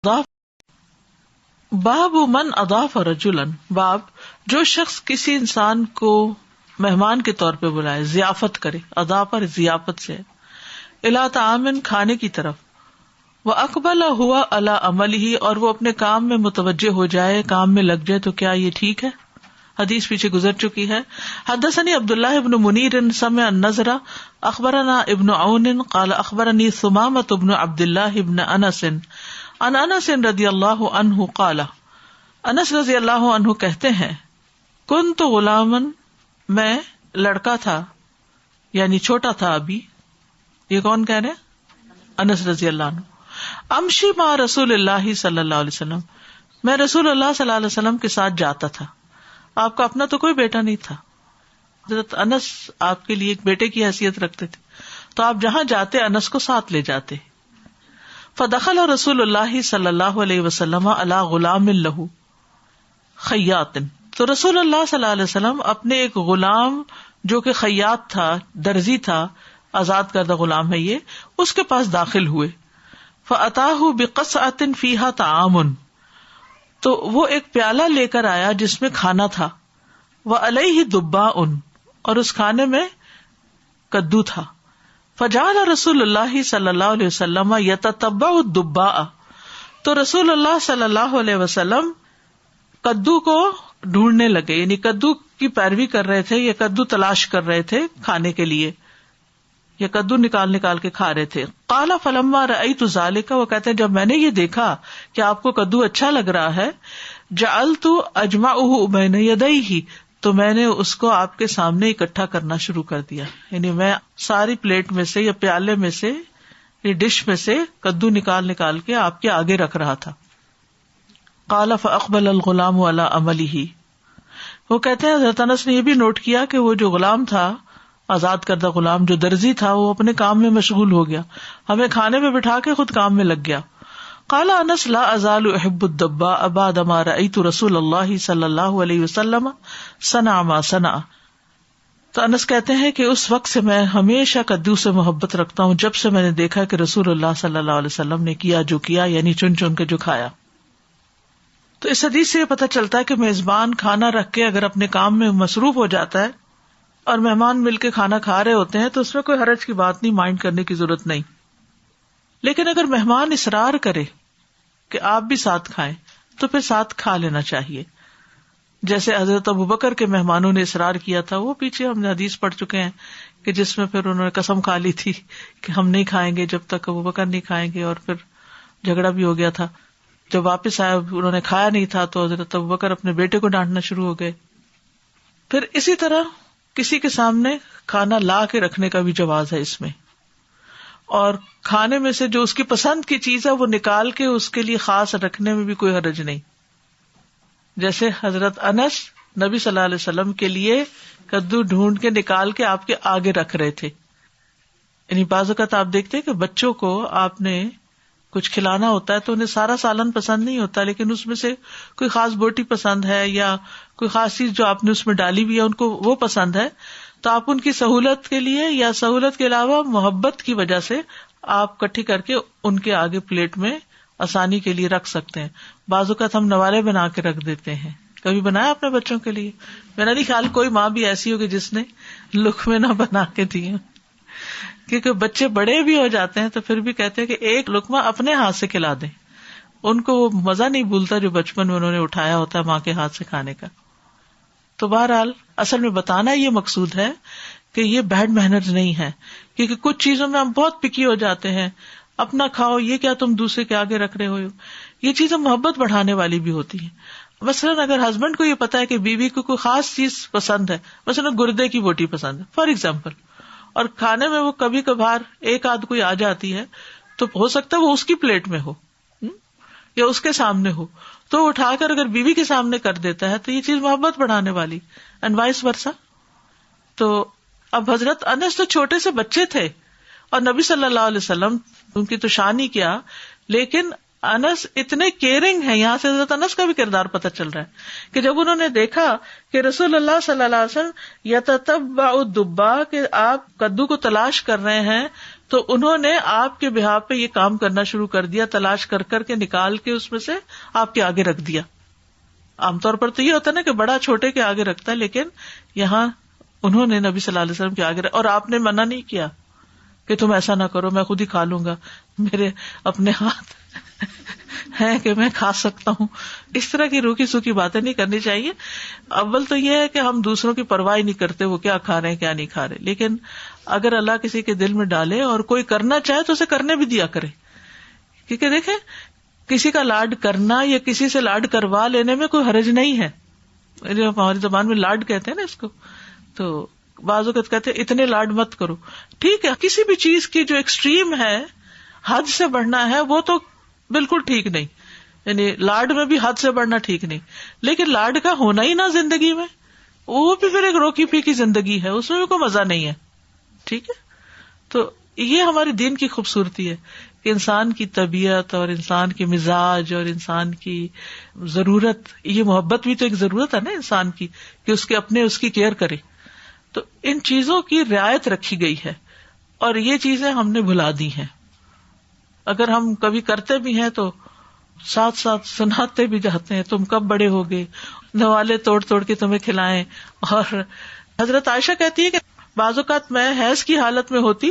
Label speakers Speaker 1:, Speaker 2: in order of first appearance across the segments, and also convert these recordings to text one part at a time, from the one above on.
Speaker 1: باب من اضاف رجلا، باب جو شخص کسی انسان کو مہمان کے طور پہ بلائے، ضیافت کرے، اضاف ضیافت سے، الی طعام کھانے کی طرف، واقبل ہوا علی عملہ اور وہ اپنے کام میں متوجہ ہو جائے، کام میں لگ جائے، تو کیا یہ ٹھیک ہے؟ حدیث پیچھے گزر چکی ہے۔ حدثني عبداللہ ابن منیر سمع النضر اخبرنا ابن عون قال اخبرني ثمامة بن عبداللہ ابن انس عن انس رضی اللہ عنہ قال، انس رضی اللہ عنہ کہتے ہیں، کنت غلاما، میں لڑکا تھا، یعنی چھوٹا تھا ابھی۔ یہ کون کہہ رہے ہیں؟ انس رضی اللہ عنہ۔ امشی مع رسول اللہ صلی اللہ علیہ وسلم، میں رسول اللہ صلی اللہ علیہ وسلم کے ساتھ جاتا تھا۔ آپ کا اپنا تو کوئی بیٹا نہیں تھا، حضرت انس آپ کے لیے ایک بیٹے کی حیثیت رکھتے تھے، تو آپ جہاں جاتے انس کو ساتھ لے جاتے۔ فدخل رسول اللہ صلی اللہ علیہ وسلم علی غلام لہ خیاط، تو رسول اللہ صلی اللہ علیہ وسلم اپنے ایک غلام جو کہ خیاط تھا، درزی تھا، آزاد کردہ غلام ہے یہ، اس کے پاس داخل ہوئے۔ فأتاہ بقصعۃ فیہا طعام، تو وہ ایک پیالہ لے کر آیا جس میں کھانا تھا، وعلیہ دباء، اور اس کھانے میں کدو تھا۔ فجعل رسول اللہ صلی اللہ علیہ وسلم یتتبع الدباء، تو رسول اللہ صلی اللہ علیہ وسلم کدو کو ڈھونڈنے لگے، یعنی کدو کی پیروی کر رہے تھے، یا کدو تلاش کر رہے تھے کھانے کے لیے، یا کدو نکال نکال کے کھا رہے تھے۔ قال فلما رأیت ذلک، وہ کہتے ہیں جب میں نے یہ دیکھا کہ آپ کو کدو اچھا لگ رہا ہے، جعلت اجمعہ بین یدیہ، تو میں نے اس کو آپ کے سامنے اکٹھا کرنا شروع کر دیا، یعنی میں ساری پلیٹ میں سے یا پیالے میں سے یا ڈش میں سے کدو نکال نکال کے آپ کے آگے رکھ رہا تھا۔ قال فاقبل الغلام علی عملہ، وہ کہتے ہیں حضرت انس نے یہ بھی نوٹ کیا کہ وہ جو غلام تھا، آزاد کردہ غلام جو درزی تھا، وہ اپنے کام میں مشغول ہو گیا، ہمیں کھانے میں بٹھا کے خود کام میں لگ گیا۔ قال انس لا ازال احب الدباء بعد ما رأيت رسول اللہ صلی اللہ علیہ وسلم صنع ما صنع، تو انس کہتے ہیں کہ اس وقت سے میں ہمیشہ کدو سے محبت رکھتا ہوں جب سے میں نے دیکھا کہ رسول اللہ صلی اللہ علیہ وسلم نے کیا جو کیا، یعنی چن چن کے جو کھایا۔ تو اس حدیث سے یہ پتہ چلتا ہے کہ میزبان کھانا رکھ کے اگر اپنے کام میں مصروف ہو جاتا ہے اور مہمان مل کے کھانا کھا رہے ہوتے ہیں تو اس میں کوئی حرج کی بات نہیں، مائنڈ کرنے کی ضرورت نہیں۔ لیکن اگر مہمان اصرار کرے کہ آپ بھی ساتھ کھائیں تو پھر ساتھ کھا لینا چاہیے، جیسے حضرت ابوبکر کے مہمانوں نے اصرار کیا تھا، وہ پیچھے ہم نے حدیث پڑھ چکے ہیں کہ جس میں پھر انہوں نے قسم کھا لی تھی کہ ہم نہیں کھائیں گے جب تک ابوبکر نہیں کھائیں گے، اور پھر جھگڑا بھی ہو گیا تھا۔ جب واپس آیا انہوں نے کھایا نہیں تھا تو حضرت ابوبکر اپنے بیٹے کو ڈانٹنا شروع ہو گئے۔ پھر اسی طرح کسی کے سامنے کھانا لا کے رکھنے کا بھی جواز ہے اس میں، اور کھانے میں سے جو اس کی پسند کی چیز ہے وہ نکال کے اس کے لیے خاص رکھنے میں بھی کوئی حرج نہیں، جیسے حضرت انس نبی صلی اللہ علیہ وسلم کے لیے کدو ڈھونڈ کے نکال کے آپ کے آگے رکھ رہے تھے۔ یعنی بعض اوقات آپ دیکھتے ہیں کہ بچوں کو آپ نے کچھ کھلانا ہوتا ہے تو انہیں سارا سالن پسند نہیں ہوتا، لیکن اس میں سے کوئی خاص بوٹی پسند ہے یا کوئی خاص چیز جو آپ نے اس میں ڈالی ہوئی ہے ان کو وہ پسند ہے، تو آپ ان کی سہولت کے لیے یا سہولت کے علاوہ محبت کی وجہ سے آپ کٹھی کر کے ان کے آگے پلیٹ میں آسانی کے لیے رکھ سکتے ہیں۔ بعض اوقات ہم نوالے بنا کے رکھ دیتے ہیں، کبھی بنایا اپنے بچوں کے لیے؟ میرا نہیں خیال کوئی ماں بھی ایسی ہوگی جس نے لقمے نہ بنا کے دیے، کیونکہ بچے بڑے بھی ہو جاتے ہیں تو پھر بھی کہتے ہیں کہ ایک لقمہ اپنے ہاتھ سے کھلا دیں، ان کو وہ مزہ نہیں بھولتا جو بچپن میں انہوں نے اٹھایا ہوتا ہے ماں کے ہاتھ سے کھانے کا۔ تو بہرحال اصل میں بتانا یہ مقصود ہے کہ یہ بیڈ مینرز نہیں ہے، کیونکہ کچھ چیزوں میں ہم بہت پکی ہو جاتے ہیں، اپنا کھاؤ، یہ کیا تم دوسرے کے آگے رکھ رہے ہو، یہ چیزیں محبت بڑھانے والی بھی ہوتی ہیں۔ مثلاً اگر ہسبینڈ کو یہ پتا ہے کہ بیوی کو کوئی خاص چیز پسند ہے، مثلاً گردے کی بوٹی پسند ہے فار ایگزامپل، اور کھانے میں وہ کبھی کبھار ایک آدھ کوئی آ جاتی ہے، تو ہو سکتا ہے وہ اس کی پلیٹ میں ہو یا اس کے سامنے ہو، تو اٹھا کر اگر بیوی کے سامنے کر دیتا ہے تو یہ چیز محبت بڑھانے والی، اینڈ وائس ورسا۔ تو اب حضرت انس تو چھوٹے سے بچے تھے اور نبی صلی اللہ علیہ وسلم ان کی تو شان ہی کیا، لیکن انس اتنے کیئرنگ ہیں، یہاں سے حضرت انس کا بھی کردار پتہ چل رہا ہے کہ جب انہوں نے دیکھا کہ رسول اللہ صلی اللہ علیہ وسلم یتتبع الدباء، کہ آپ کدو کو تلاش کر رہے ہیں، تو انہوں نے آپ کے بہاف پہ یہ کام کرنا شروع کر دیا, تلاش کر کر کے نکال کے اس میں سے آپ کے آگے رکھ دیا. عام طور پر تو یہ ہوتا ہے نا کہ بڑا چھوٹے کے آگے رکھتا ہے, لیکن یہاں انہوں نے نبی صلی اللہ علیہ وسلم کے آگے اور آپ نے منع نہیں کیا کہ تم ایسا نہ کرو, میں خود ہی کھا لوں گا, میرے اپنے ہاتھ ہے کہ میں کھا سکتا ہوں. اس طرح کی روکھی سوکھی باتیں نہیں کرنی چاہیے. اول تو یہ ہے کہ ہم دوسروں کی پرواہ نہیں کرتے وہ کیا کھا رہے ہیں کیا نہیں کھا رہے, لیکن اگر اللہ کسی کے دل میں ڈالے اور کوئی کرنا چاہے تو اسے کرنے بھی دیا کرے, کیونکہ دیکھیں کسی کا لاڈ کرنا یا کسی سے لاڈ کروا لینے میں کوئی حرج نہیں ہے. ہماری زبان میں لاڈ کہتے ہیں نا اس کو, تو بعض اوقات کہتے ہیں اتنے لاڈ مت کرو. ٹھیک ہے, کسی بھی چیز کی جو ایکسٹریم ہے, حد سے بڑھنا ہے, وہ تو بالکل ٹھیک نہیں, یعنی لاڈ میں بھی حد سے بڑھنا ٹھیک نہیں, لیکن لاڈ کا ہونا ہی نہ زندگی میں, وہ بھی پھر ایک روکی پھیکی زندگی ہے, اس میں بھی کوئی مزہ نہیں ہے. ٹھیک ہے, تو یہ ہمارے دین کی خوبصورتی ہے کہ انسان کی طبیعت اور انسان کے مزاج اور انسان کی ضرورت, یہ محبت بھی تو ایک ضرورت ہے نا انسان کی کہ اس کے اپنے اس کی کیئر کرے. تو ان چیزوں کی رعایت رکھی گئی ہے اور یہ چیزیں ہم نے بھلا دی ہیں. اگر ہم کبھی کرتے بھی ہیں تو ساتھ ساتھ سناتے بھی جاتے ہیں, تم کب بڑے ہوگے, نوالے توڑ توڑ کے تمہیں کھلائیں. اور حضرت عائشہ کہتی ہے کہ بعض اوقات میں حیض کی حالت میں ہوتی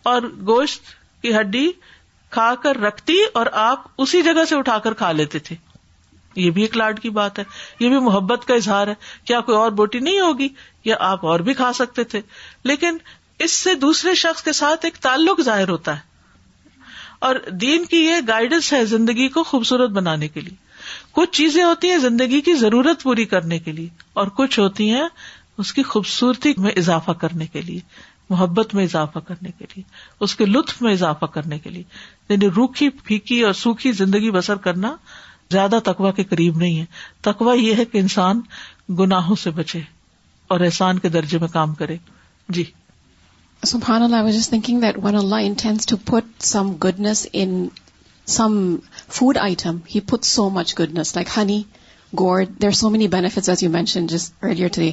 Speaker 1: اور گوشت کی ہڈی کھا کر رکھتی اور آپ اسی جگہ سے اٹھا کر کھا لیتے تھے. یہ بھی ایک لاڈ کی بات ہے, یہ بھی محبت کا اظہار ہے. کیا کوئی اور بوٹی نہیں ہوگی یا آپ اور بھی کھا سکتے تھے, لیکن اس سے دوسرے شخص کے ساتھ ایک تعلق ظاہر ہوتا ہے. اور دین کی یہ گائیڈنس ہے زندگی کو خوبصورت بنانے کے لیے. کچھ چیزیں ہوتی ہیں زندگی کی ضرورت پوری کرنے کے لیے, اور کچھ ہوتی ہیں اس کی خوبصورتی میں اضافہ کرنے کے لیے, محبت میں اضافہ کرنے کے لیے, اس کے لطف میں اضافہ کرنے کے لیے. یعنی روکھی پھیکی اور سوکھی زندگی بسر کرنا زیادہ تقویٰ کے قریب نہیں ہے. تقویٰ یہ ہے کہ انسان گناہوں سے بچے اور احسان کے درجے میں کام کرے. جی
Speaker 2: SubhanAllah, I was just thinking that when Allah intends to put some goodness in some food item, He puts so much goodness, like honey, gourd. There are so many benefits, as you mentioned just earlier today.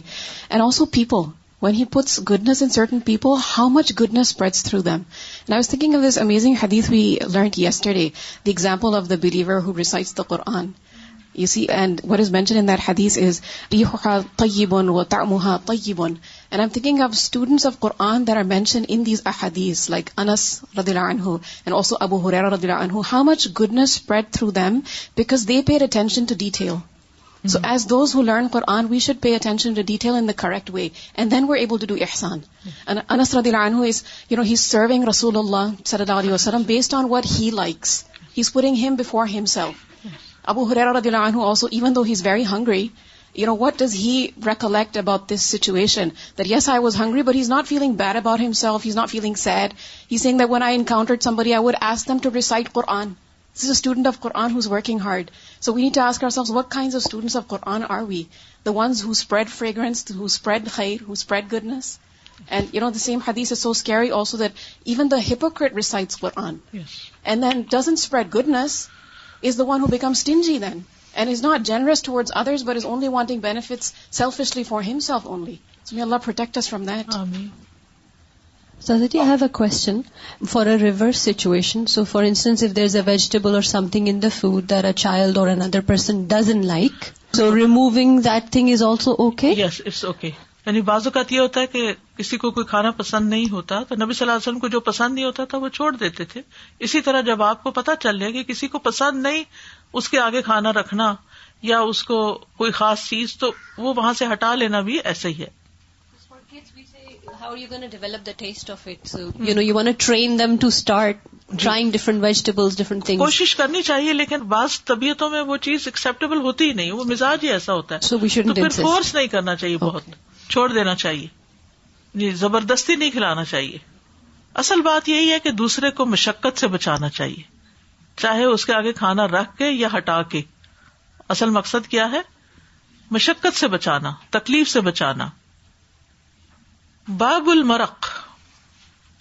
Speaker 2: And also people. When He puts goodness in certain people, how much goodness spreads through them. And I was thinking of this amazing hadith we learned yesterday, the example of the believer who recites the Quran. You see, and what is mentioned in that hadith is رِيحُهَا طَيِّبٌ وَطَعْمُهَا طَيِّبٌ. And I'm thinking of students of Quran that are mentioned in these ahadiths, like Anas radhiyallahu anhu and also Abu Hurairah radhiyallahu anhu, how much goodness spread through them because they paid attention to detail. So as those who learn Quran, we should pay attention to detail in the correct way, and then we're able to do ihsan. And Anas radhiyallahu anhu is, he's serving Rasulullah sallallahu alaihi wasallam based on what he likes. He's putting him before himself. Abu Hurairah radhiyallahu anhu also, even though he's very hungry, what does he recollect about this situation? That yes, I was hungry, but he's not feeling bad about himself. He's not feeling sad. He's saying that when I encountered somebody, I would ask them to recite Quran. This is a student of Quran who's working hard. So we need to ask ourselves, what kinds of students of Quran are we? The ones who spread fragrance, who spread khair, who spread goodness. And the same hadith is so scary also that even the hypocrite recites Quran.
Speaker 1: Yes.
Speaker 2: And then doesn't spread goodness, is the one who becomes stingy then. And is not generous towards others, but is only wanting benefits selfishly for himself only. So may Allah protect us from that.
Speaker 1: Ameen.
Speaker 3: Sadhati, I have a question for a reverse situation. So for instance, if there's a vegetable or something in the food that a child or another person doesn't like, so removing that thing is also okay?
Speaker 1: Yes, it's okay. یعنی بعض اوقات یہ ہوتا ہے کہ کسی کو کوئی کھانا پسند نہیں ہوتا تو نبی صلی اللہ علیہ وسلم کو جو پسند نہیں ہوتا تھا وہ چھوڑ دیتے تھے. اسی طرح جب آپ کو پتا چل جائے کہ کسی کو پسند نہیں اس کے آگے کھانا رکھنا یا اس کو کوئی خاص چیز, تو وہ وہاں سے ہٹا لینا بھی ایسا ہی ہے.
Speaker 3: How are you going to develop the taste of it? So, you want to train them to start trying different vegetables, different things.
Speaker 1: کوشش کرنی چاہیے, لیکن بعض طبیعتوں میں وہ چیز ایکسیپٹیبل ہوتی ہی نہیں, وہ مزاج ہی ایسا ہوتا ہے.
Speaker 3: So we shouldn't
Speaker 1: تو پھر
Speaker 3: insist.
Speaker 1: فورس نہیں کرنا چاہیے, بہت چھوڑ دینا چاہیے, جی زبردستی نہیں کھلانا چاہیے. اصل بات یہی ہے کہ دوسرے کو مشقت سے بچانا چاہیے, چاہے اس کے آگے کھانا رکھ کے یا ہٹا کے. اصل مقصد کیا ہے؟ مشقت سے بچانا, تکلیف سے بچانا. باب المرق,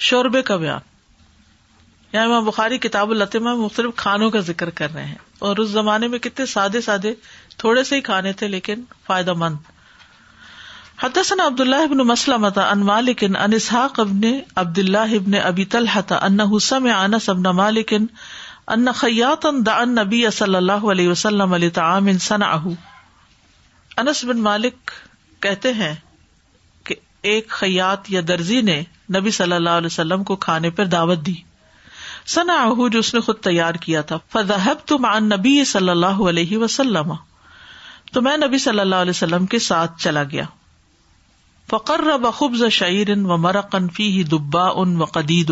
Speaker 1: شوربے کا بیان. یہاں امام بخاری کتاب الاتمہ میں مختلف کھانوں کا ذکر کر رہے ہیں, اور اس زمانے میں کتنے سادے سادے تھوڑے سے ہی کھانے تھے لیکن فائدہ مند. حدثنا عبد الله بن مسلمة عن مالك عن اسحاق بن عبد الله بن ابي طلحة انه سمع انس بن مالك ان خياطا دعا النبي صلی اللہ علیہ وسلم لطعام صنعه. انس بن مالک کہتے ہیں کہ ایک خیاط یا درزی نے نبی صلی اللہ علیہ وسلم کو کھانے پر دعوت دی. صنعه جو اس نے خود تیار کیا تھا. فذهبت مع النبي صلی اللہ علیہ وسلم تو میں نبی صلی اللہ علیہ وسلم کے ساتھ چلا گیا. فقرب خبز شعیر ومرقا فیہ دباء وقدید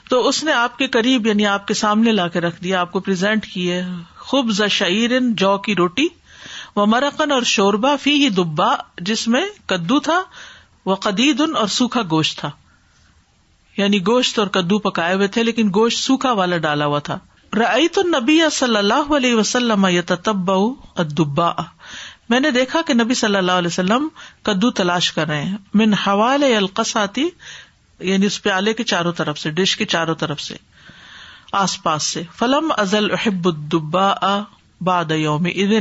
Speaker 1: تو اس نے آپ کے قریب یعنی آپ کے سامنے لا کے رکھ دیا, آپ کو پریزنٹ کیے خبز شعیر جو کی روٹی, ومرقا اور شوربہ فیہ دباء جس میں کدو تھا, وقدید اور سوکھا گوشت تھا, یعنی گوشت اور کدو پکائے ہوئے تھے لیکن گوشت سوکھا والا ڈالا ہوا تھا. رأیت النبی صلی اللہ علیہ وسلم یتتبع الدباء میں نے دیکھا کہ نبی صلی اللہ علیہ وسلم کدو تلاش کر رہے ہیں. من حوالے القصاتی یعنی اس پیالے کے چاروں طرف سے, ڈش کے چاروں طرف سے, آس پاس سے. فلم ازل احب الدباء بعد یومئذ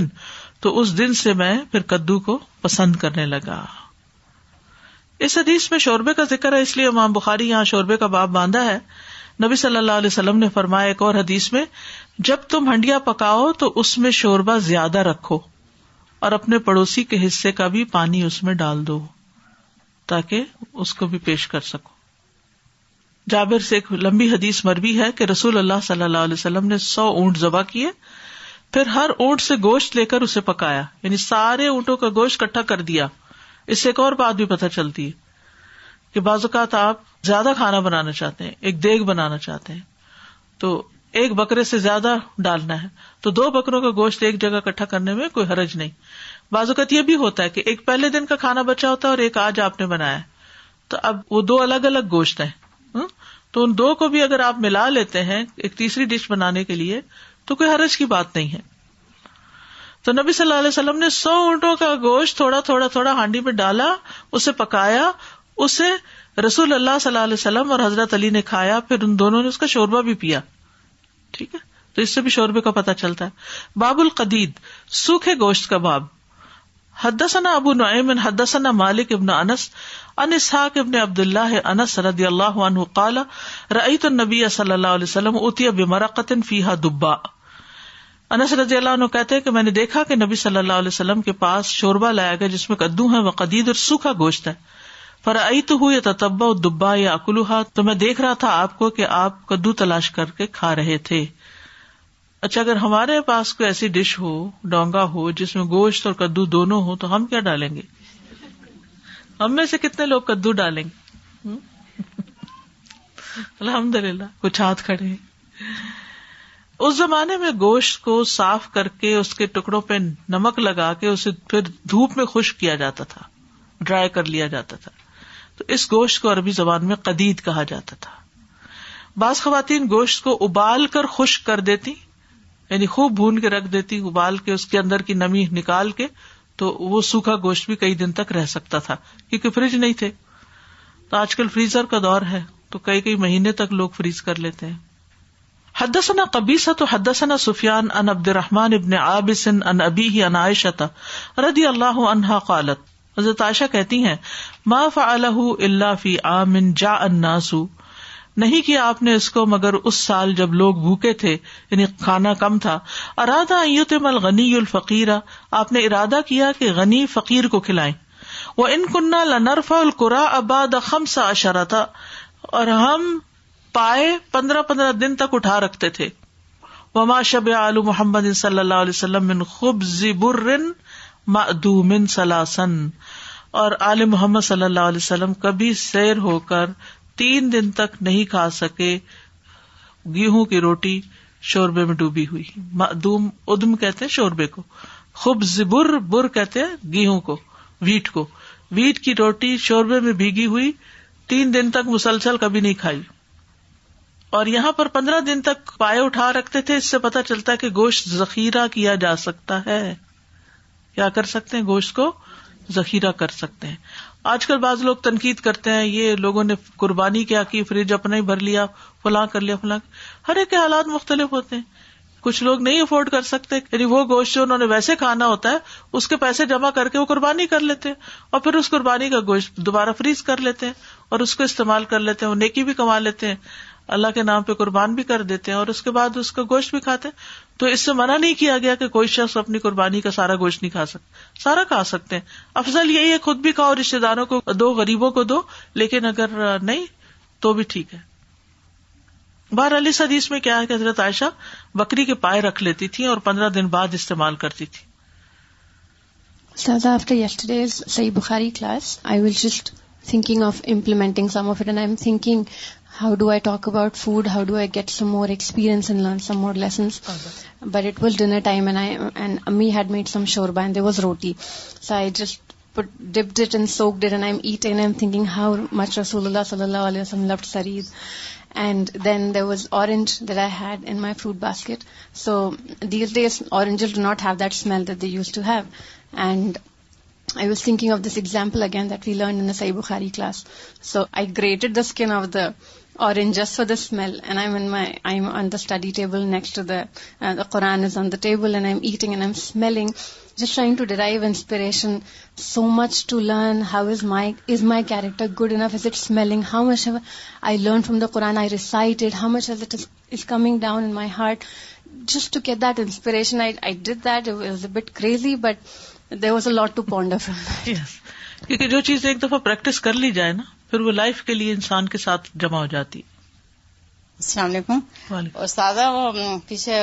Speaker 1: تو اس دن سے میں پھر کدو کو پسند کرنے لگا. اس حدیث میں شوربے کا ذکر ہے, اس لیے امام بخاری یہاں شوربے کا باب باندھا ہے. نبی صلی اللہ علیہ وسلم نے فرمایا ایک اور حدیث میں, جب تم ہنڈیا پکاؤ تو اس میں شوربہ زیادہ رکھو اور اپنے پڑوسی کے حصے کا بھی پانی اس میں ڈال دو تاکہ اس کو بھی پیش کر سکو. جابر سے ایک لمبی حدیث مروی ہے کہ رسول اللہ صلی اللہ علیہ وسلم نے 100 اونٹ ذبح کیے, پھر ہر اونٹ سے گوشت لے کر اسے پکایا, یعنی سارے اونٹوں کا گوشت اکٹھا کر دیا. اس سے ایک اور بات بھی پتہ چلتی ہے کہ بعض اوقات آپ زیادہ کھانا بنانا چاہتے ہیں, ایک دیگ بنانا چاہتے ہیں, تو ایک بکرے سے زیادہ ڈالنا ہے تو 2 بکروں کا گوشت ایک جگہ اکٹھا کرنے میں کوئی حرج نہیں. بعض اوقات یہ بھی ہوتا ہے کہ ایک پہلے دن کا کھانا بچا ہوتا ہے اور ایک آج آپ نے بنایا ہے, تو اب وہ 2 الگ الگ گوشت ہیں, تو ان 2 کو بھی اگر آپ ملا لیتے ہیں ایک تیسری ڈش بنانے کے لیے تو کوئی حرج کی بات نہیں ہے. تو نبی صلی اللہ علیہ وسلم نے 100 اونٹوں کا گوشت تھوڑا تھوڑا تھوڑا ہانڈی میں ڈالا, اسے پکایا, اسے رسول اللہ صلی اللہ علیہ وسلم اور حضرت علی نے کھایا, پھر ان دونوں نے اس کا شوربہ بھی پیا. ٹھیک ہے, تو اس سے بھی شوربے کا پتہ چلتا ہے. باب القدید سوکھے گوشت کا باب. حدثنا ابو نعیم حدثنا مالک ابن انس عن اسحاق ابن عبد اللہ انس رضی اللہ عنہ قال رأیت النبی صلی اللہ علیہ وسلم اتي بمرقۃ فیہا دباء. انس رضی اللہ عنہ کہتے ہیں کہ میں نے دیکھا کہ نبی صلی اللہ علیہ وسلم کے پاس شوربہ لایا گیا جس میں کدو ہے, وقدید اور سوکھا گوشت ہے. فرأیتہ یتتبع الدباء یاکلها تو میں دیکھ رہا تھا آپ کو کہ آپ کدو تلاش کر کے کھا رہے تھے. اچھا, اگر ہمارے پاس کوئی ایسی ڈش ہو, ڈونگا ہو جس میں گوشت اور کدو دونوں ہو تو ہم کیا ڈالیں گے؟ ہم میں سے کتنے لوگ کدو ڈالیں گے؟ الحمدللہ کچھ ہاتھ کھڑے ہیں. اس زمانے میں گوشت کو صاف کر کے اس کے ٹکڑوں پہ نمک لگا کے اسے پھر دھوپ میں خشک کیا جاتا تھا, ڈرائی کر لیا جاتا تھا, تو اس گوشت کو عربی زبان میں قدید کہا جاتا تھا. بعض خواتین گوشت کو ابال کر خشک کر دیتی, یعنی خوب بھون کے رکھ دیتی, ابال کے اس کے اندر کی نمی نکال کے, تو وہ سوکھا گوشت بھی کئی دن تک رہ سکتا تھا کیونکہ فریج نہیں تھے. تو آج کل فریزر کا دور ہے تو کئی مہینے تک لوگ فریز کر لیتے ہیں. حدثنا قبیصۃ حدثنا سفیان عن عبد الرحمن ابن عابس عن ابیہ عن عائشہ رضی اللہ عنہا قالت, حضرت عائشہ کہتی ہیں ما فعلہ الا فی عام جاء الناس نہیں کیا آپ نے اس کو مگر اس سال جب لوگ بھوکے تھے, یعنی کھانا کم تھا. اراد ان یطعم الغنی الفقیر آپ نے ارادہ کیا کہ غنی فقیر کو کھلائیں. وَإِن كُنَّا لَنَرْفَعُ الْقُرَاءَ بَعْدَ 15 اور ہم پائے 15 دن تک اٹھا رکھتے تھے. وَمَا شَبِعَ آلُ مُحَمَّدٍ صلی اللہ علیہ وسلم من خبز بر مأدوم ثلاثاً اور آل محمد صلی اللہ علیہ وسلم کبھی سیر ہو کر 3 دن تک نہیں کھا سکے گیہوں کی روٹی شوربے میں ڈوبی ہوئی. مأدوم ادم کہتے ہیں شوربے کو, خبز بر کہتے ہیں گیہوں کو, ویٹ کو. ویٹ کی روٹی شوربے میں بھیگی ہوئی 3 دن تک مسلسل کبھی نہیں کھائی. اور یہاں پر 15 دن تک پائے اٹھا رکھتے تھے. اس سے پتہ چلتا ہے کہ گوشت ذخیرہ کیا جا سکتا ہے. کیا کر سکتے ہیں؟ گوشت کو ذخیرہ کر سکتے ہیں. آج کل بعض لوگ تنقید کرتے ہیں یہ لوگوں نے قربانی کیا کی, فریج اپنا ہی بھر لیا, فلاں کر لیا فلاں. ہر ایک کے حالات مختلف ہوتے ہیں. کچھ لوگ نہیں افورڈ کر سکتے، یعنی وہ گوشت جو انہوں نے ویسے کھانا ہوتا ہے اس کے پیسے جمع کر کے وہ قربانی کر لیتے ہیں، اور پھر اس قربانی کا گوشت دوبارہ فریز کر لیتے ہیں اور اس کو استعمال کر لیتے ہیں، وہ نیکی بھی کما لیتے ہیں، اللہ کے نام پہ قربان بھی کر دیتے ہیں اور اس کے بعد اس کا گوشت بھی کھاتے ہیں۔ تو اس سے منع نہیں کیا گیا کہ کوئی شخص اپنی قربانی کا سارا گوشت نہیں کھا سکتا، سارا کھا سکتے ہیں۔ افضل یہی ہے خود بھی کھاؤ، رشتے داروں کو دو، غریبوں کو دو، لیکن اگر نہیں تو بھی ٹھیک ہے۔ بہرحال اس حدیث میں کیا ہے کہ حضرت عائشہ بکری کے پائے رکھ لیتی تھی اور 15 دن بعد استعمال کرتی تھی۔
Speaker 3: Ustaza, after yesterday's Sahih Bukhari class, I was just thinking of implementing some of it, and I'm thinking, how do I talk about food? How do I get some more experience and learn some more lessons? But it was dinner time, and Ammi had made some shorba, and there was roti. So I just dipped it and soaked it, and I'm eating, and I'm thinking how much Rasulullah sallallahu alaihi wasallam loved sareed. And then there was orange that I had in my fruit basket. So these days oranges do not have that smell that they used to have. And I was thinking of this example again that we learned in the Sahih Bukhari class. So I grated the skin of the orange just for the smell, and I'm on the study table next to the Quran is on the table, and I'm eating and I'm smelling, just trying to derive inspiration. So much to learn. How is my character good enough? Is it smelling? How much have I learned from the Quran? I recite it. How much of it is coming down in my heart? Just to get that inspiration, I did that. It was a bit crazy, but there was a lot to ponder from that.
Speaker 1: Yes. کیونکہ جو چیز ایک دفعہ practice کر لی جائے نا، پھر وہ لائف کے لیے انسان کے ساتھ جمع ہو جاتی۔
Speaker 4: السلام علیکم استاذہ، وہ پیچھے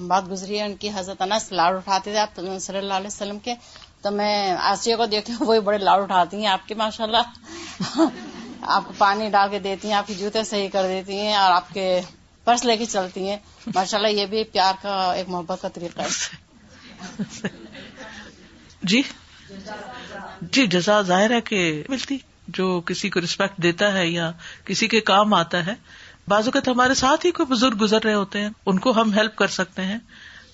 Speaker 4: بات گزری ہے ان کی، حضرت انس لاڑ اٹھاتے تھے آپ صلی اللہ علیہ وسلم کے، تو میں آسیہ کو دیکھتی ہوں وہی بڑے لاڑ اٹھاتی ہیں آپ کے، ماشاء اللہ آپ کو پانی ڈال کے دیتی ہیں، آپ کی جوتے صحیح کر دیتی ہیں اور آپ کے پرس لے کے چلتی ہیں، ماشاء اللہ یہ بھی پیار کا ایک محبت کا طریقہ ہے۔
Speaker 1: جی جزا ظاہر ہے کہ ملتی، جو کسی کو رسپیکٹ دیتا ہے یا کسی کے کام آتا ہے۔ بعض اوقات ہمارے ساتھ ہی کوئی بزرگ گزر رہے ہوتے ہیں، ان کو ہم ہیلپ کر سکتے ہیں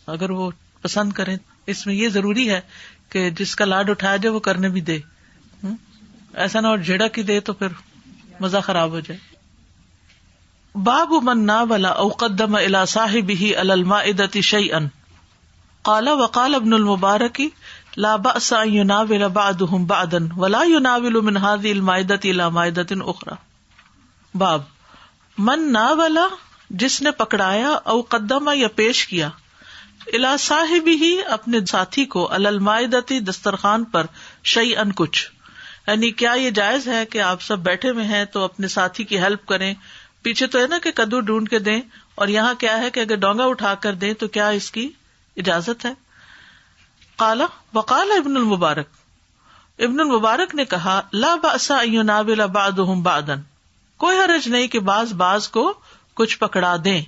Speaker 1: اگر وہ پسند کریں۔ اس میں یہ ضروری ہے کہ جس کا لاڈ اٹھایا جائے وہ کرنے بھی دے، ایسا نہ اور جھڑک ہی دے تو پھر مزہ خراب ہو جائے۔ باب من ناول او قدم الى صاحبه على المائدة شيئا قال وقال ابن المبارك لا بأس ان يناول بعضهم بعضا ولا يناول من هذه المائدة الى مائدة اخرى۔ باب من ناول، جس نے پکڑایا، او قدم یا پیش کیا، الى صاحبه اپنے ساتھی کو، علی المائدة دسترخوان پر، شیئا کچھ، یعنی کیا یہ جائز ہے کہ آپ سب بیٹھے ہوئے ہیں تو اپنے ساتھی کی ہیلپ کریں؟ پیچھے تو ہے نا کہ کدو ڈھونڈ کے دیں، اور یہاں کیا ہے کہ اگر ڈونگا اٹھا کر دیں تو کیا اس کی اجازت ہے؟ قال وقال ابن المبارک، ابن المبارک نے کہا لا بأس ان يناول بعضهم بعضا، کوئی حرج نہیں کہ بعض کو کچھ پکڑا دیں،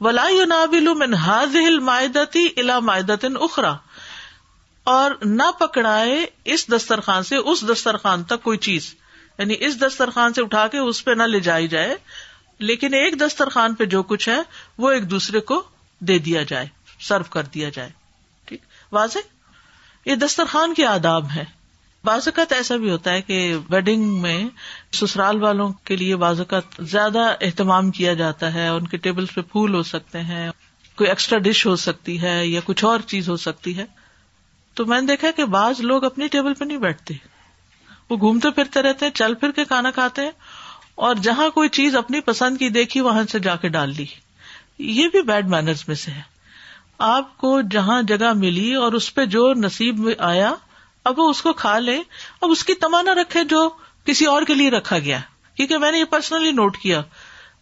Speaker 1: ولا يناول من هذه المائدة الى مائدة اخرى، اور نہ پکڑائے اس دسترخوان سے اس دسترخوان تک کوئی چیز، یعنی اس دسترخوان سے اٹھا کے اس پہ نہ لے جائی جائے، لیکن ایک دسترخوان پہ جو کچھ ہے وہ ایک دوسرے کو دے دیا جائے، سرو کر دیا جائے۔ ٹھیک، واضح؟ یہ دسترخوان کے آداب ہے۔ بعض اوقات ایسا بھی ہوتا ہے کہ ویڈنگ میں سسرال والوں کے لیے بعض اوقات زیادہ اہتمام کیا جاتا ہے، ان کے ٹیبل پہ پھول ہو سکتے ہیں، کوئی ایکسٹرا ڈش ہو سکتی ہے یا کچھ اور چیز ہو سکتی ہے، تو میں نے دیکھا کہ بعض لوگ اپنی ٹیبل پہ نہیں بیٹھتے، وہ گھومتے پھرتے رہتے ہیں، چل پھر کے کھانا کھاتے ہیں، اور جہاں کوئی چیز اپنی پسند کی دیکھی وہاں سے جا کے ڈال لی۔ یہ بھی بیڈ مینرز میں سے ہے۔ آپ کو جہاں جگہ ملی اور اس پہ جو نصیب میں آیا اب وہ اس کو کھا لیں، اب اس کی تما نہ رکھے جو کسی اور کے لیے رکھا گیا، کیونکہ میں نے یہ پرسنلی نوٹ کیا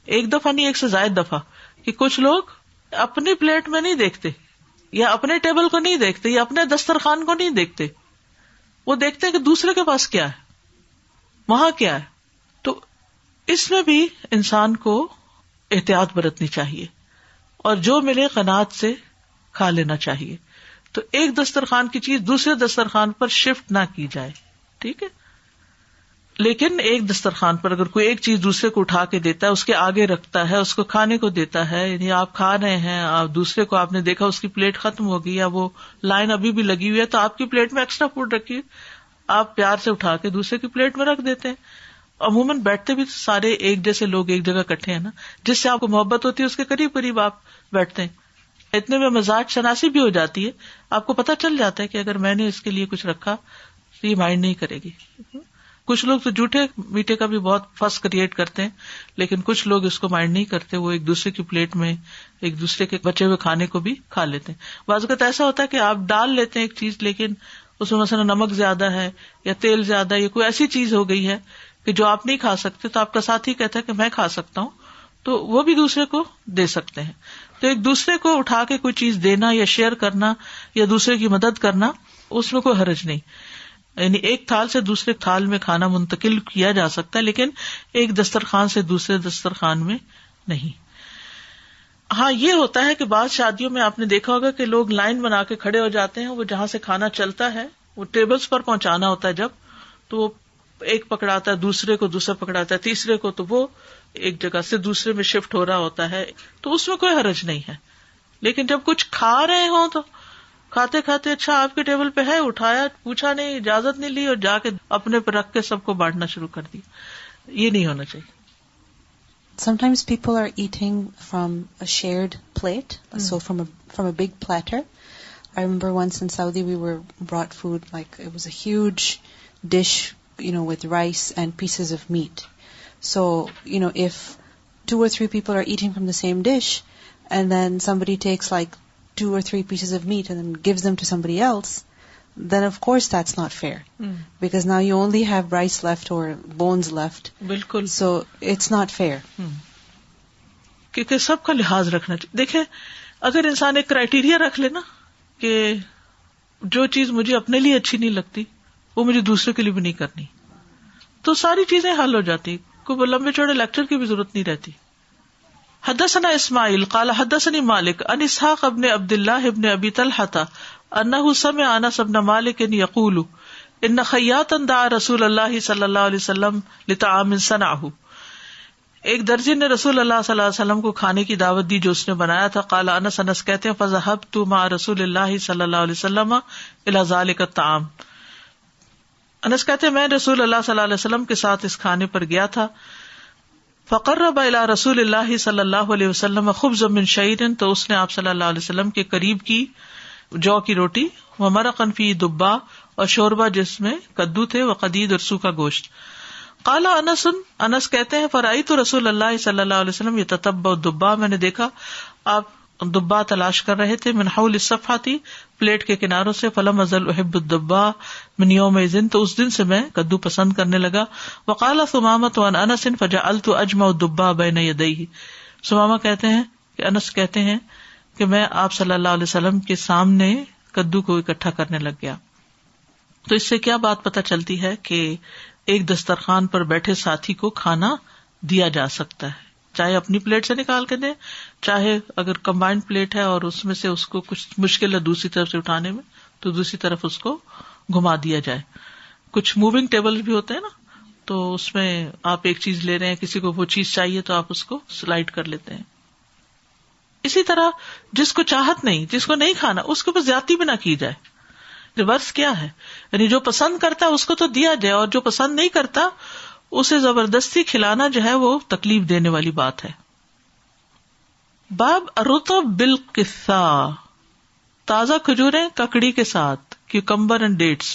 Speaker 1: ایک دفعہ نہیں، ایک سے زائد دفعہ، کہ کچھ لوگ اپنی پلیٹ میں نہیں دیکھتے یا اپنے ٹیبل کو نہیں دیکھتے یا اپنے دسترخوان کو نہیں دیکھتے، وہ دیکھتے ہیں کہ دوسرے کے پاس کیا ہے، وہاں کیا ہے۔ تو اس میں بھی انسان کو احتیاط برتنی چاہیے اور جو ملے قناعت سے کھا لینا چاہیے۔ تو ایک دسترخوان کی چیز دوسرے دسترخوان پر شفٹ نہ کی جائے، ٹھیک ہے، لیکن ایک دسترخوان پر اگر کوئی ایک چیز دوسرے کو اٹھا کے دیتا ہے، اس کے آگے رکھتا ہے، اس کو کھانے کو دیتا ہے، یعنی آپ کھا رہے ہیں، آپ دوسرے کو آپ نے دیکھا اس کی پلیٹ ختم ہو گئی یا وہ لائن ابھی بھی لگی ہوئی ہے تو آپ کی پلیٹ میں ایکسٹرا فوڈ رکھیے، آپ پیار سے اٹھا کے دوسرے کی پلیٹ میں رکھ دیتے ہیں۔ عموماً بیٹھتے بھی سارے ایک جیسے لوگ ایک جگہ اکٹھے ہیں نا، جس سے آپ کو محبت ہوتی ہے اس کے قریب قریب آپ بیٹھتے ہیں، اتنے میں مزاج شناسی بھی ہو جاتی ہے، آپ کو پتہ چل جاتا ہے کہ اگر میں نے اس کے لیے کچھ رکھا تو یہ مائنڈ نہیں کرے گی. کچھ لوگ تو جھوٹے میٹھے کا بھی بہت فس کریٹ کرتے ہیں، لیکن کچھ لوگ اس کو مائنڈ نہیں کرتے، وہ ایک دوسرے کی پلیٹ میں ایک دوسرے کے بچے ہوئے کھانے کو بھی کھا لیتے ہیں. بعض اوقات ایسا ہوتا ہے کہ آپ ڈال لیتے ہیں ایک چیز، لیکن اس میں مثلا نمک زیادہ ہے یا تیل زیادہ ہے یا کوئی ایسی چیز ہو گئی ہے کہ جو آپ نہیں کھا سکتے، تو آپ کا ساتھی کہتا ہے کہ میں کھا سکتا ہوں، تو وہ بھی دوسرے کو دے سکتے ہیں. تو ایک دوسرے کو اٹھا کے کوئی چیز دینا یا شیئر کرنا یا دوسرے کی مدد کرنا، اس میں کوئی حرج نہیں. یعنی ایک تھال سے دوسرے تھال میں کھانا منتقل کیا جا سکتا ہے، لیکن ایک دسترخوان سے دوسرے دسترخوان میں نہیں. ہاں یہ ہوتا ہے کہ بعض شادیوں میں آپ نے دیکھا ہوگا کہ لوگ لائن بنا کے کھڑے ہو جاتے ہیں، وہ جہاں سے کھانا چلتا ہے وہ ٹیبلز پر پہنچانا ہوتا ہے جب، تو وہ ایک پکڑاتا ہے دوسرے کو، دوسرا پکڑاتا ہے تیسرے کو، تو وہ ایک جگہ سے دوسرے میں شفٹ ہو رہا ہوتا ہے، تو اس میں کوئی حرج نہیں ہے. لیکن جب کچھ کھا رہے ہوں تو کھاتے کھاتے اچھا آپ کے ٹیبل پہ ہے، اٹھایا، پوچھا نہیں، اجازت نہیں لی اور جا کے اپنے پہ رکھ کے سب کو بانٹنا شروع کر دیا، یہ نہیں ہونا چاہیے.
Speaker 5: Sometimes people are eating from a shared plate, so from a big platter. I remember once in Saudi we were brought food, like it was a huge dish, with rice and pieces of meat. So, if 2 or 3 people are eating from the same dish, and then somebody takes like 2 or 3 pieces of meat and then gives them to somebody else, then of course that's not fair. Because now you only have rice left or bones left.
Speaker 1: بالکل.
Speaker 5: So it's not fair.
Speaker 1: کیونکہ سب کا لحاظ رکھنا چاہیے. دیکھیں اگر انسان ایک کرائیٹیریا رکھ لے نا کہ جو چیز مجھے اپنے لیے اچھی نہیں لگتی وہ مجھے دوسرے کے لیے بھی نہیں کرنی، تو ساری چیزیں حل ہو جاتی، کوئی لمبے چوڑے لیکچر کی بھی ضرورت نہیں رہتی. حدثنا اسماعیل قال حدثني مالک عن اسحاق ابن عبد الله ابن ابي طلحة انه سمع انس بن مالك يقول ان خياطا دعا رسول الله صلی اللہ علیہ وسلم لطعام صنعه. ایک درزی نے رسول اللہ صلی اللہ علیہ وسلم کو کھانے کی دعوت دی جو اس نے بنایا تھا. قال انس کہتے ہیں فذهبت مع رسول اللہ صلی اللہ علیہ وسلم الى ذلك الطعام. انس کہتے ہیں میں رسول اللہ صلی اللہ علیہ وسلم کے ساتھ اس کھانے پر گیا تھا. فقرب الى رسول اللہ صلی اللہ علیہ وسلم خبز من شعیر، تو اس نے آپ صلی اللہ علیہ وسلم کے قریب کی جو کی روٹی، ومرقا فی دبا، اور شوربہ جس میں کدو تھے، وقدید، اور سوکھا گوشت. قال انس کہتے ہیں فرأیت رسول اللہ صلی اللہ علیہ وسلم یتتبع الدبا، میں نے دیکھا آپ دبا تلاش کر رہے تھے، من حول الصفحۃ، پلیٹ کے کناروں سے. فلم ازل احب الدبا من یومئذ، تو اس دن سے میں کدو پسند کرنے لگا. وقال ثمامۃ عن انس فجعلت اجمع الدبا بین یدیہ، ثمامہ کہتے ہیں کہ انس کہتے ہیں کہ میں آپ صلی اللہ علیہ وسلم کے سامنے کدو کو اکٹھا کرنے لگ گیا. تو اس سے کیا بات پتہ چلتی ہے کہ ایک دسترخوان پر بیٹھے ساتھی کو کھانا دیا جا سکتا ہے، چاہے اپنی پلیٹ سے نکال کے دیں، چاہے اگر کمبائنڈ پلیٹ ہے اور اس میں سے اس کو کچھ مشکل ہے دوسری طرف سے اٹھانے میں تو دوسری طرف اس کو گھما دیا جائے. کچھ موونگ ٹیبل بھی ہوتے ہیں نا، تو اس میں آپ ایک چیز لے رہے ہیں، کسی کو وہ چیز چاہیے تو آپ اس کو سلائڈ کر لیتے ہیں. اسی طرح جس کو چاہت نہیں، جس کو نہیں کھانا، اس کے اوپر زیادتی بھی نہ کی جائے. ریورس کیا ہے، یعنی جو پسند کرتا ہے اس کو تو دیا جائے، اور جو پسند نہیں کرتا اسے زبردستی کھلانا جو ہے وہ تکلیف دینے والی بات ہے. باب الرطب بالقثاء، تازہ کھجوریں ککڑی کے ساتھ، کیوکمبر اینڈ ڈیٹس.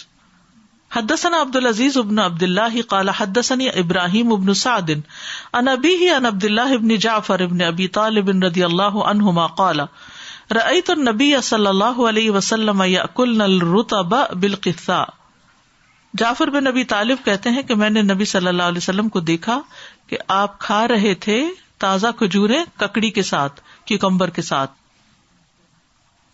Speaker 1: حدثنا عبد العزیز بن عبد اللہ قال حدثني ابراہیم بن سعد عن ابیہ عن عبد اللہ بن جعفر بن ابی طالب رضی اللہ عنہما قال رأیت النبی صلی اللہ علیہ وسلم یأکلن الرطب بالقثاء. جعفر بن ابی طالب کہتے ہیں کہ میں نے نبی صلی اللہ علیہ وسلم کو دیکھا کہ آپ کھا رہے تھے تازہ کھجوریں ککڑی کے ساتھ، کیوکمبر کے ساتھ.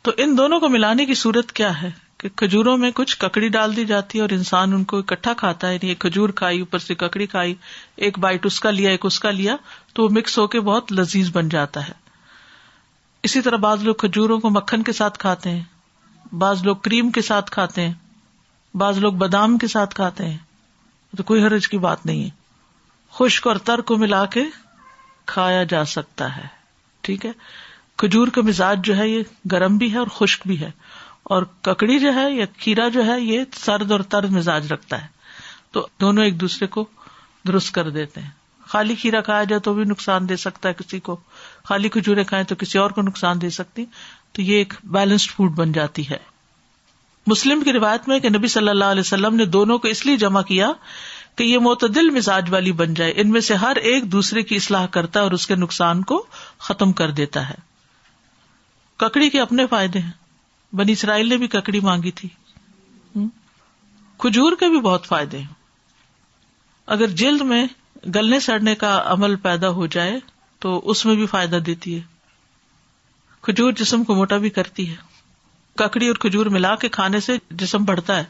Speaker 1: تو ان دونوں کو ملانے کی صورت کیا ہے کہ کھجوروں میں کچھ ککڑی ڈال دی جاتی ہے اور انسان ان کو اکٹھا کھاتا ہے، یعنی ایک کھجور کھائی اوپر سے ککڑی کھائی، ایک بائٹ اس کا لیا ایک اس کا لیا، تو وہ مکس ہو کے بہت لذیذ بن جاتا ہے. اسی طرح بعض لوگ کھجوروں کو مکھن کے ساتھ کھاتے ہیں، بعض لوگ کریم کے ساتھ کھاتے ہیں، بعض لوگ بادام کے ساتھ کھاتے ہیں، تو کوئی حرج کی بات نہیں ہے. خشک اور تر کو ملا کے کھایا جا سکتا ہے. ٹھیک ہے، کھجور کا مزاج جو ہے یہ گرم بھی ہے اور خشک بھی ہے، اور ککڑی جو ہے یا کھیرا جو ہے یہ سرد اور تر مزاج رکھتا ہے، تو دونوں ایک دوسرے کو درست کر دیتے ہیں. خالی کھیرا کھایا جائے تو بھی نقصان دے سکتا ہے کسی کو، خالی کھجورے کھائیں تو کسی اور کو نقصان دے سکتی، تو یہ ایک بیلنسڈ فوڈ بن جاتی ہے. مسلم کی روایت میں کہ نبی صلی اللہ علیہ وسلم نے دونوں کو اس لیے جمع کیا کہ یہ معتدل مزاج والی بن جائے. ان میں سے ہر ایک دوسرے کی اصلاح کرتا ہے اور اس کے نقصان کو ختم کر دیتا ہے. ککڑی کے اپنے فائدے ہیں. بنی اسرائیل نے بھی ککڑی مانگی تھی. کھجور کے بھی بہت فائدے ہیں. اگر جلد میں گلنے سڑنے کا عمل پیدا ہو جائے تو اس میں بھی فائدہ دیتی ہے. کھجور جسم کو موٹا بھی کرتی ہے. ککڑی اور کھجور ملا کے کھانے سے جسم بڑھتا ہے.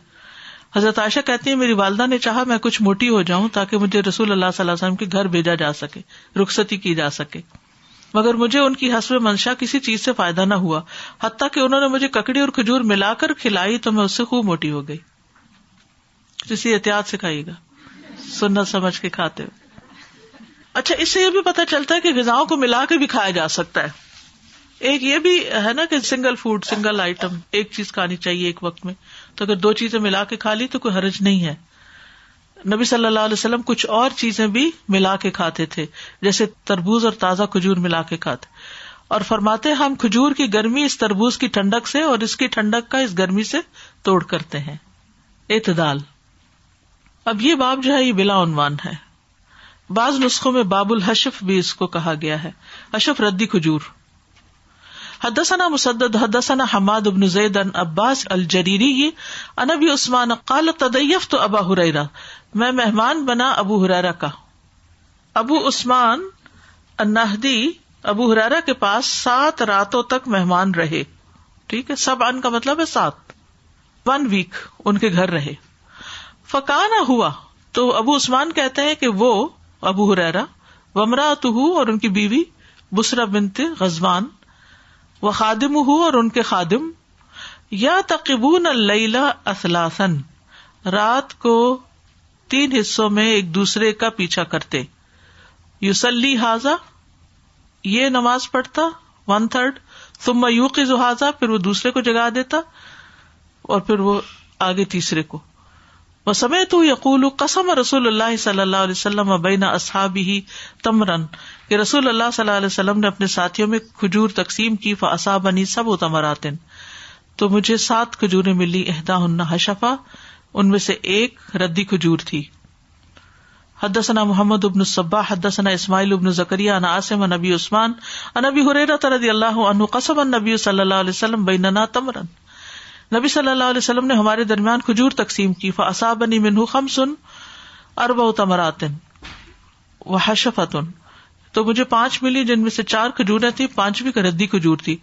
Speaker 1: حضرت عائشہ کہتی ہے میری والدہ نے چاہا میں کچھ موٹی ہو جاؤں تاکہ مجھے رسول اللہ صلی اللہ علیہ وسلم کے گھر بھیجا جا سکے, رخصتی کی جا سکے, مگر مجھے ان کی حسب منشا کسی چیز سے فائدہ نہ ہوا, حتیٰ کہ انہوں نے مجھے ککڑی اور کھجور ملا کر کھلائی تو میں اس سے خوب موٹی ہو گئی. کسی احتیاط سے کھائیے گا, سنت سمجھ کے کھاتے ہوئے. اچھا, اس سے یہ بھی پتہ چلتا ہے کہ غذاؤں کو ملا کے بھی کھایا جا سکتا ہے. ایک یہ بھی ہے نا کہ سنگل فوڈ, سنگل آئٹم, ایک چیز کھانی چاہیے ایک وقت میں, تو اگر دو چیزیں ملا کے کھا لی تو کوئی حرج نہیں ہے. نبی صلی اللہ علیہ وسلم کچھ اور چیزیں بھی ملا کے کھاتے تھے, جیسے تربوز اور تازہ کھجور ملا کے کھاتے, اور فرماتے ہم کھجور کی گرمی اس تربوز کی ٹھنڈک سے اور اس کی ٹھنڈک کا اس گرمی سے توڑ کرتے ہیں. اعتدال. اب یہ باب جو ہے یہ بلا عنوان ہے. بعض نسخوں میں باب الحشف بھی اس کو کہا گیا ہے. حشف ردی کھجور. حدثنا مسدد حدثنا حماد بن زید عن عباس الجریری عن ابی عثمان قال تضیفت ابا ہریرہ, میں مہمان بنا ابو ہریرہ کا. ابو عثمان النہدی ابو ہریرہ کے پاس 7 راتوں تک مہمان رہے. ٹھیک ہے, 7 کا مطلب ہے 7, 1 ویک ان کے گھر رہے. فکانا ہوا, تو ابو عثمان کہتے ہیں کہ وہ ابو ہریرہ وامرأتہ اور ان کی بیوی بسرہ بنت غزوان وخادمہ اور ان کے خادم یعتقبون اللیل اثلاثا, رات کو 3 حصوں میں ایک دوسرے کا پیچھا کرتے. یصلی ھذا, یہ نماز پڑھتا 1/3, ثم یوقظ ھذا, پھر وہ دوسرے کو جگا دیتا اور پھر وہ آگے تیسرے کو. وسمعت یقول قسم رسول اللہ صلی اللہ علیہ وسلم بین اصحابہ تمرا, کہ رسول اللہ صلی اللہ علیہ وسلم نے اپنے ساتھیوں میں کھجور تقسیم کی. فاصابنی 7 تمرات, تو مجھے 7 کھجوریں ملی. احداہن حشفا, ان میں سے ایک ردی کھجور تھی. حدثنا محمد بن الصباح حدثنا اسماعیل بن زکریا عن عاصم عن ابی عثمان عن ابی ہریرہ رضی اللہ عنہ قسم النبی صلی اللہ علیہ وسلم بیننا تمرا, نبی صلی اللہ علیہ وسلم نے ہمارے درمیان کھجور تقسیم کی. فاصابنی منہ 5 4 تمرات وحشفۃ, تو مجھے 5 ملی جن میں سے 4 کھجوریں تھی, 5ویں کا ردی کھجور تھی.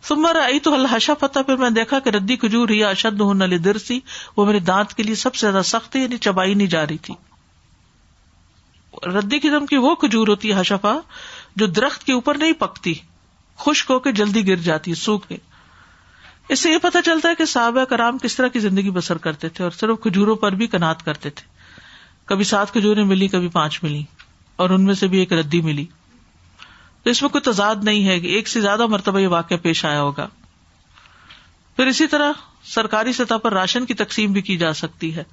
Speaker 1: ثم رأیت الحشفۃ, پھر میں دیکھا کہ ردی کھجور ہی اشدہن لضرسی, وہ میرے دانت کے لیے سب سے زیادہ سخت ہے, یعنی چبائی نہیں جا رہی تھی. ردی قسم کی وہ کھجور ہوتی ہے حشفہ جو درخت کے اوپر نہیں پکتی, خشک ہو کے جلدی گر جاتی ہے, سوکھ کے. اس سے یہ پتہ چلتا ہے کہ صحابہ کرام کس طرح کی زندگی بسر کرتے تھے اور صرف کھجوروں پر بھی قناعت کرتے تھے. کبھی 7 کھجوریں ملی, کبھی 5 ملی, اور ان میں سے بھی ایک ردی ملی. تو اس میں کوئی تضاد نہیں ہے کہ ایک سے زیادہ مرتبہ یہ واقعہ پیش آیا ہوگا. پھر اسی طرح سرکاری سطح پر راشن کی تقسیم بھی کی جا سکتی ہے,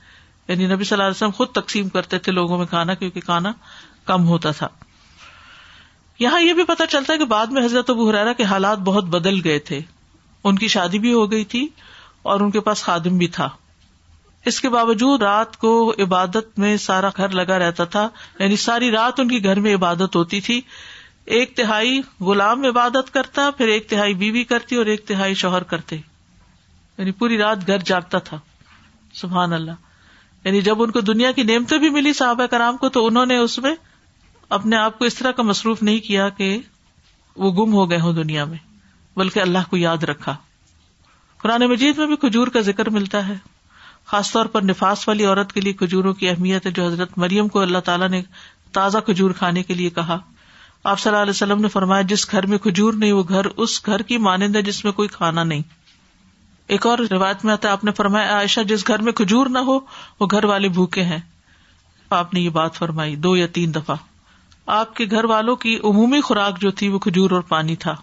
Speaker 1: یعنی نبی صلی اللہ علیہ وسلم خود تقسیم کرتے تھے لوگوں میں کھانا, کیونکہ کھانا کم ہوتا تھا. یہاں یہ بھی پتہ چلتا ہے کہ بعد میں حضرت ابو ہریرہ کے حالات بہت بدل گئے تھے. ان کی شادی بھی ہو گئی تھی اور ان کے پاس خادم بھی تھا. اس کے باوجود رات کو عبادت میں سارا گھر لگا رہتا تھا, یعنی ساری رات ان کے گھر میں عبادت ہوتی تھی. 1/3 غلام عبادت کرتا, پھر 1/3 بیوی کرتی اور 1/3 شوہر کرتے, یعنی پوری رات گھر جاگتا تھا. سبحان اللہ. یعنی جب ان کو دنیا کی نعمتیں بھی ملی صحابہ کرام کو, تو انہوں نے اس میں اپنے آپ کو اس طرح کا مصروف نہیں کیا کہ وہ گم ہو گئے ہوں دنیا میں, بلکہ اللہ کو یاد رکھا. قرآن مجید میں بھی کھجور کا ذکر ملتا ہے, خاص طور پر نفاس والی عورت کے لیے کھجوروں کی اہمیت ہے, جو حضرت مریم کو اللہ تعالیٰ نے تازہ کھجور کھانے کے لیے کہا. آپ صلی اللہ علیہ وسلم نے فرمایا جس گھر میں کھجور نہیں وہ گھر اس گھر کی مانند ہے جس میں کوئی کھانا نہیں. ایک اور روایت میں آتا ہے آپ نے فرمایا عائشہ جس گھر میں کھجور نہ ہو وہ گھر والے بھوکے ہیں. آپ نے یہ بات فرمائی 2 یا 3 دفعہ. آپ کے گھر والوں کی عمومی خوراک جو تھی وہ کھجور اور پانی تھا.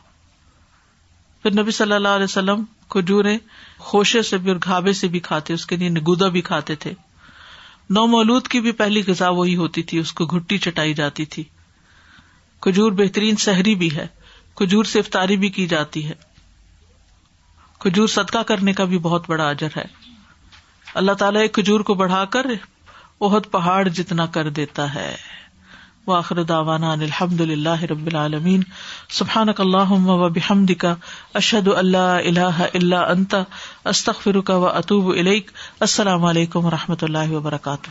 Speaker 1: پھر نبی صلی اللہ علیہ وسلم کھجوریں خوشے سے بھی اور گھابے سے بھی کھاتے, اس کے لیے نگودا بھی کھاتے تھے. نو مولود کی بھی پہلی غذا وہی ہوتی تھی, اس کو گھٹی چٹائی جاتی تھی. کھجور بہترین سحری بھی ہے, کھجور سے افطاری بھی کی جاتی ہے. کھجور صدقہ کرنے کا بھی بہت بڑا اجر ہے. اللہ تعالیٰ ایک کھجور کو بڑھا کر احد پہاڑ جتنا کر دیتا ہے. وآخر دعوانا ان الحمد للہ رب العالمین. سبحانک اللہم وبحمدک اشہد ان لا الہ الا انت استغفرک واتوب الیک. السلام علیکم ورحمۃ اللہ وبرکاتہ.